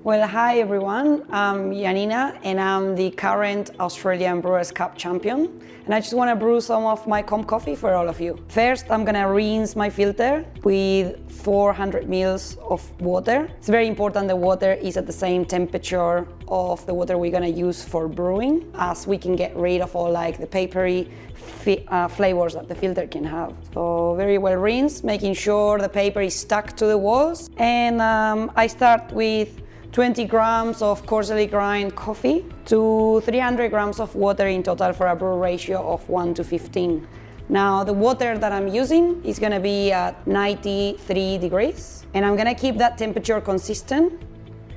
Well, hi everyone, I'm Yanina and I'm the current Australian Brewers Cup Champion, and I just want to brew some of my comp coffee for all of you. First, I'm gonna rinse my filter with 400 mils of water. It's very important the water is at the same temperature of the water we're gonna use for brewing, as we can get rid of all like the papery flavors that the filter can have. So very well rinsed, making sure the paper is stuck to the walls. And I start with 20 grams of coarsely ground coffee to 300 grams of water in total for a brew ratio of 1:15. Now the water that I'm using is gonna be at 93 degrees, and I'm gonna keep that temperature consistent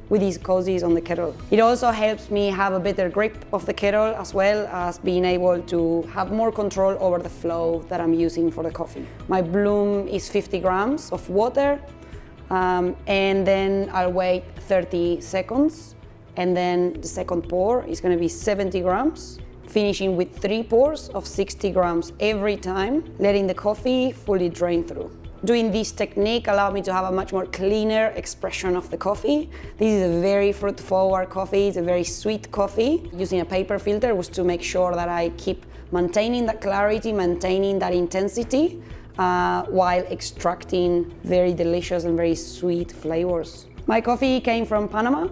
with these cozies on the kettle. It also helps me have a better grip of the kettle, as well as being able to have more control over the flow that I'm using for the coffee. My bloom is 50 grams of water, and then I'll wait 30 seconds, and then the second pour is gonna be 70 grams, finishing with 3 pours of 60 grams every time, letting the coffee fully drain through. Doing this technique allowed me to have a much more cleaner expression of the coffee. This is a very fruit-forward coffee, it's a very sweet coffee. Using a paper filter was to make sure that I keep maintaining that clarity, maintaining that intensity, while extracting very delicious and very sweet flavors. My coffee came from Panama.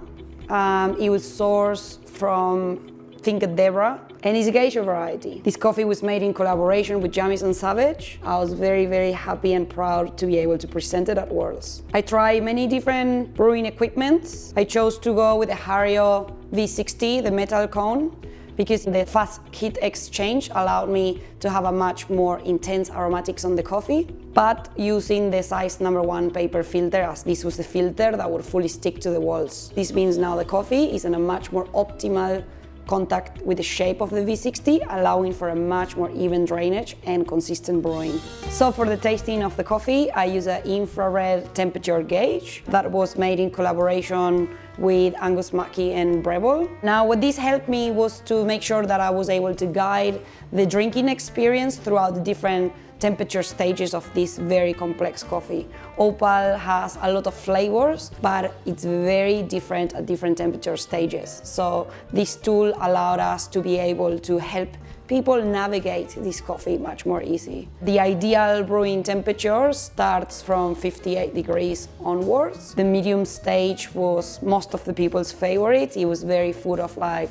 It was sourced from Finca Debra, and it's a geisha variety. This coffee was made in collaboration with Jamison Savage. I was very, very happy and proud to be able to present it at Worlds. I tried many different brewing equipments. I chose to go with the Hario V60, the metal cone, because the fast heat exchange allowed me to have a much more intense aromatics on the coffee, but using the size #1 paper filter, as this was the filter that would fully stick to the walls. This means now the coffee is in a much more optimal contact with the shape of the V60, allowing for a much more even drainage and consistent brewing. So for the tasting of the coffee, I use an infrared temperature gauge that was made in collaboration with Angus Mackey and Breville. Now what this helped me was to make sure that I was able to guide the drinking experience throughout the different temperature stages of this very complex coffee. Opal has a lot of flavors, but it's very different at different temperature stages. So this tool allowed us to be able to help people navigate this coffee much more easy. The ideal brewing temperature starts from 58 degrees onwards. The medium stage was most of the people's favorite. It was very full of like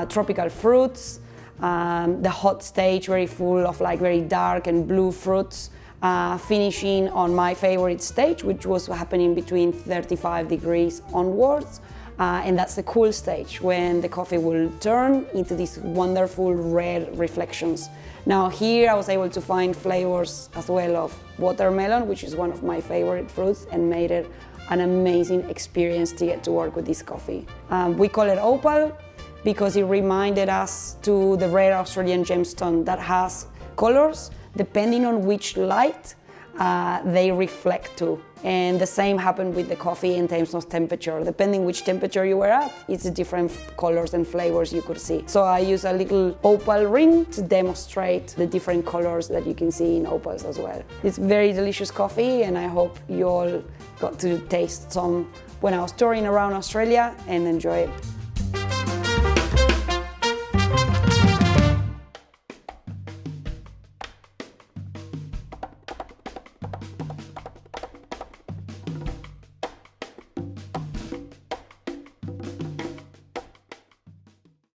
tropical fruits. The hot stage very full of like very dark and blue fruits, finishing on my favorite stage, which was happening between 35 degrees onwards, and that's the cool stage when the coffee will turn into these wonderful red reflections. Now here I was able to find flavors as well of watermelon, which is one of my favorite fruits, and made it an amazing experience to get to work with this coffee. We call it Opal because it reminded us to the rare Australian gemstone that has colors depending on which light they reflect to. And the same happened with the coffee in terms of temperature. Depending which temperature you were at, it's different colors and flavors you could see. So I use a little opal ring to demonstrate the different colors that you can see in opals as well. It's very delicious coffee, and I hope you all got to taste some when I was touring around Australia and enjoy it.